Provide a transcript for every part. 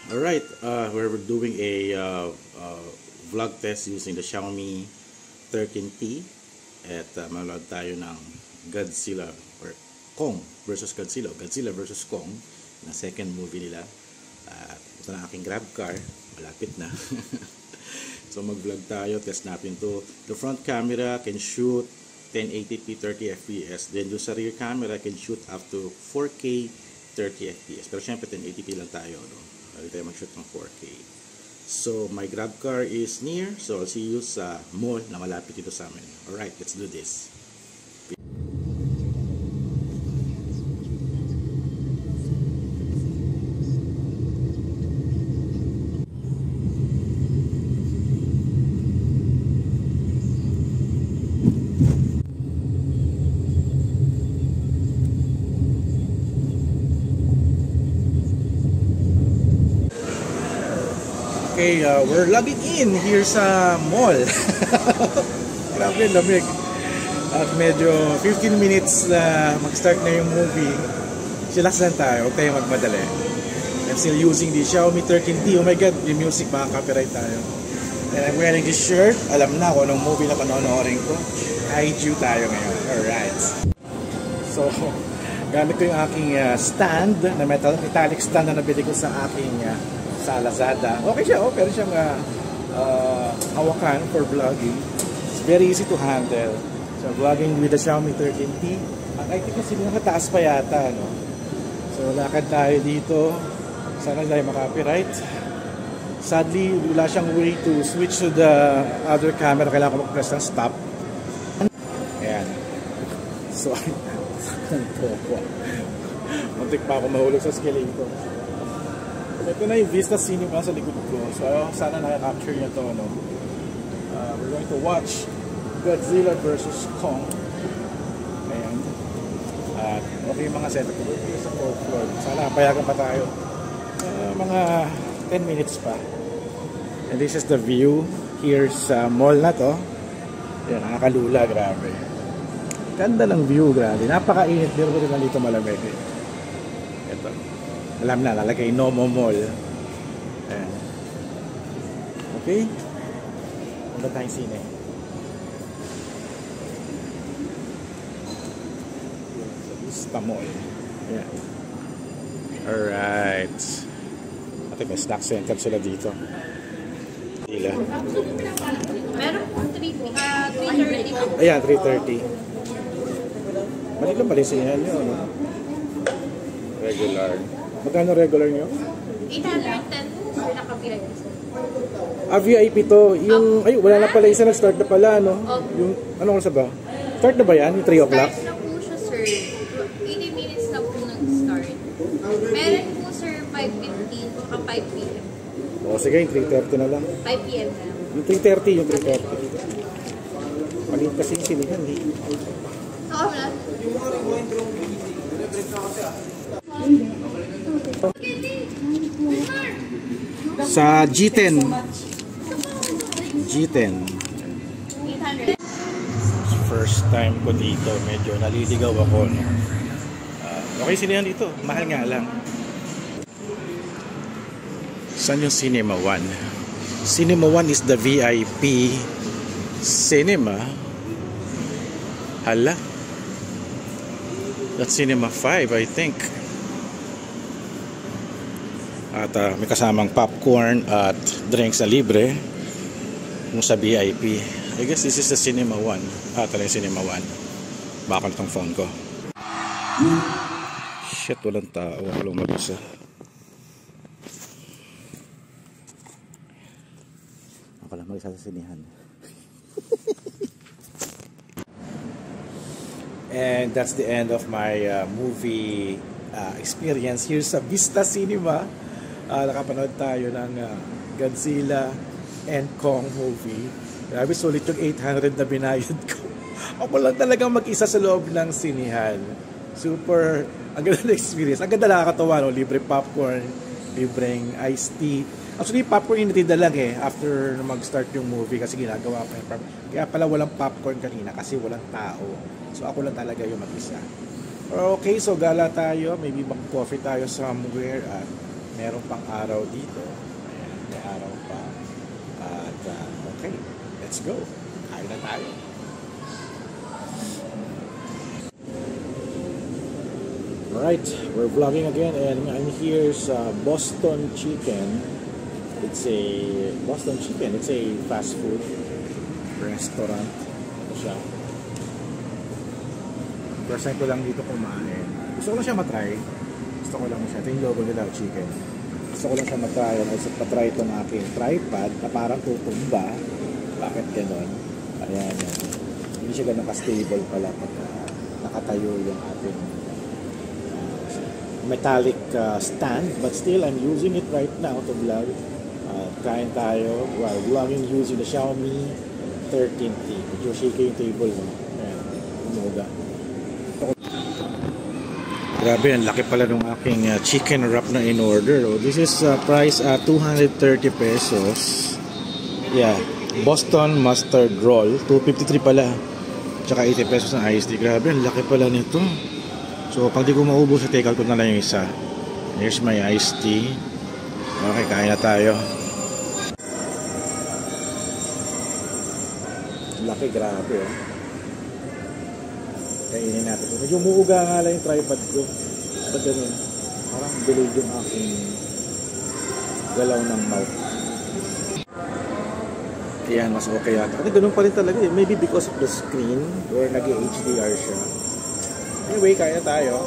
Alright, we're doing a vlog test using the Xiaomi 13T at manood tayo ng Godzilla or Kong versus Godzilla, Godzilla versus Kong na second movie nila. Ito na aking grab car, malapit na. So mag-vlog tayo, test natin to. The front camera can shoot 1080p 30 fps, then yung sa rear camera can shoot up to 4K 30 fps, pero syempre 1080p lang tayo, no? Hindi tayo mag-shoot ng 4K. So my grab car is near, so I'll see you sa mall na malapit dito sa amin. Alright, let's do this. Okay, we're logging in here sa mall. Grabe, lamig. At medyo 15 minutes na mag-start na yung movie. Chillax lang tayo, huwag tayo magmadali. I'm still using the Xiaomi 13T. Oh my god, yung music, baka copyright tayo. And I'm wearing this shirt. Alam na kung anong movie na panonoorin ko. Kaiju tayo ngayon. Alright. So, gamit ko yung aking stand na metallic stand na nabili ko sa aking sa Lazada. Okay siya, pero siyang hawakan for vlogging. It's very easy to handle. So vlogging with the Xiaomi 13T. At I think kasi nakataas pa yata, no? So lakad tayo dito. Sana tayo makapiright. Sadly, wala siyang way to switch to the other camera. Kailangan ko mag-press ng stop. Ayan. So, muntik pa ako mahulog sa escalator. Ito na yung Vista Cinema sa likod ko. So, sana nakaka-capture niya to, no? We're going to watch Godzilla vs. Kong. Ayan. At okay yung mga setup ko. Sa 4th floor. Sana payagan pa tayo. Mga 10 minutes pa. And this is the view here sa mall na to. Ayan, nakakalula. Grabe. Ganda ng view, grabe. Napakainit. Pero ko rin nalito malamig. Ito. Alam na, lalagay Nomo Mall. Ayan. Okay? Punta tayong sine. Vista Mall. Ayan. Alright. Ate, may snack center sila dito. Ila. Meron po 3:30. Ayan, 3:30. Mali lang pala siya nyo, no? Regular. Magkano regular nyo? 810 sir, naka-VIP. VIP to. Yung, ay, wala na pala. Isa nag-start na pala, no? Yung, anong oras ba? Start na ba yan? Yung 3 o'clock? Start na po siya, sir. 80 minutes na po nag-start. Meron po, sir, 5:15 maka 5 p.m. O, sige, yung 3:30 na lang. 5 p.m. na. Yung 3:30, yung 3:30. Maliit kasi yung sinihan, eh. So, kami na. Sa G10. G10. 800. First time ko dito. Medyo naliligaw ako, no? Okay, sinihan dito. Mahal nga lang. Saan yung Cinema 1? Cinema 1 is the VIP cinema. Hala. That's Cinema 5, I think. At may kasamang popcorn at drinks na libre kung sa VIP. I guess this is the Cinema 1. Ito yung Cinema 1. Baka na itong phone ko. Shit, walang tao. Walang mag-isa. Ako lang mag-isa sa sinihan. And that's the end of my movie experience here sa Vista Cinema. Nakapanood tayo ng Godzilla and Kong movie. Grabe, sulit yung 800 na binayad ko. Ako lang talagang mag-isa sa loob ng sinihan. Super, ang ganda na experience. Ang ganda, nakakatawa, no? Libre popcorn, libreng iced tea. Actually, popcorn inatid na lang after mag-start yung movie kasi ginagawa ko. Kaya pala walang popcorn kanina kasi walang tao. So ako lang talaga yung mag-isa. Okay, so gala tayo. Maybe mag-coffee tayo somewhere at meron pang araw dito. Ayan, may araw pa. At okay, let's go. Kain na tayo. Alright, we're vlogging again and I'm here sa Boston Chicken. It's a Boston Chicken. It's a fast food restaurant. Ito siya. First time ko lang dito kumain. Gusto ko lang siya matry. Gusto ko lang siya. Ito yung logo nila, chicken. Gusto ko lang siya matry. Also, patry ito ng aking tripod na parang tutumba. Bakit ganon? Ayan. Hindi siya ganun ka-stable pala pag nakatayo yung ating metallic stand, but still I'm using it right now to vlog. Kain tayo while vlogging using the Xiaomi 13T. Medyo shaky yung table mo. Ayan, umuga. Grabe, ang laki pala ng aking chicken wrap na in order. Oh. This is price 230 pesos. Yeah, Boston mustard roll, 253 pala. Tsaka 80 pesos ng iced tea. Grabe, ang laki pala nito. So, pag di ko maubos, take out ko na lang yung isa. Here's my iced tea. Okay, kain na tayo. Laki, grabe oh. Kainin natin. Medyo umuuga nga lang yung tripod ko. Pag ganun, parang delayed yung aking galaw ng mouth. Ayan, mas okay yata. Kasi ganun pa rin talaga eh. Maybe because of the screen where nag-HDR siya. Anyway, kaya tayo.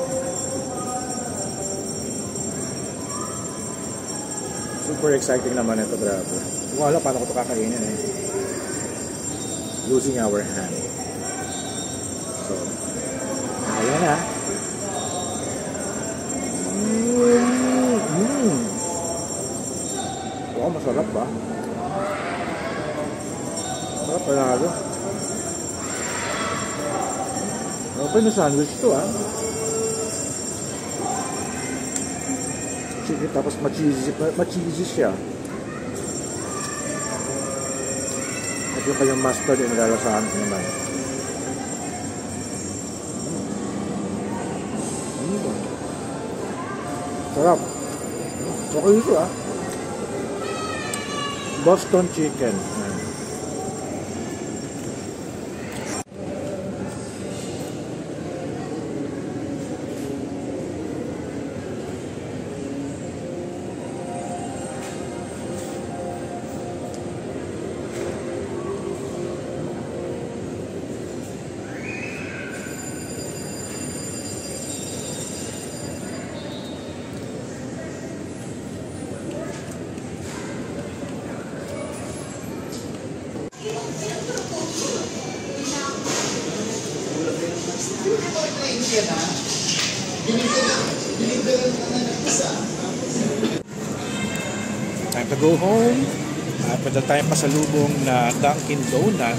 Super exciting naman ito, grabe. Hindi ko alam paano ko ito kakainin eh. Using our hand. So, ayan na. Wow, masarap ba? Masarap panalo. Open na sandwich to Chicken, tapos ma-cheesy siya. At yung kanyang mustard ay nalalasahan ko naman. Sarap. Okay ito Boston chicken. Time to go home. Punta tayong pasalubong na Dunkin Donut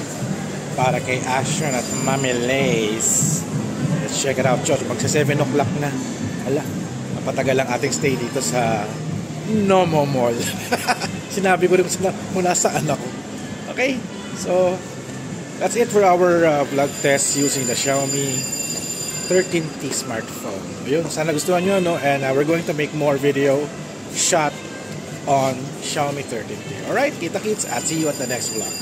para kay Ashton at Mami Lace. Let's check it out, George. Magsa 7 o'clock na. Hala, mapatagal ang ating stay dito sa Nomo Mall. Sinabi ko rin muna saan ako. Okay, so that's it for our vlog test using the Xiaomi 13T smartphone. Ayun, sana gustuhan nyo, no? And we're going to make more video shot on Xiaomi 13T. Alright, kita-kits at see you at the next vlog.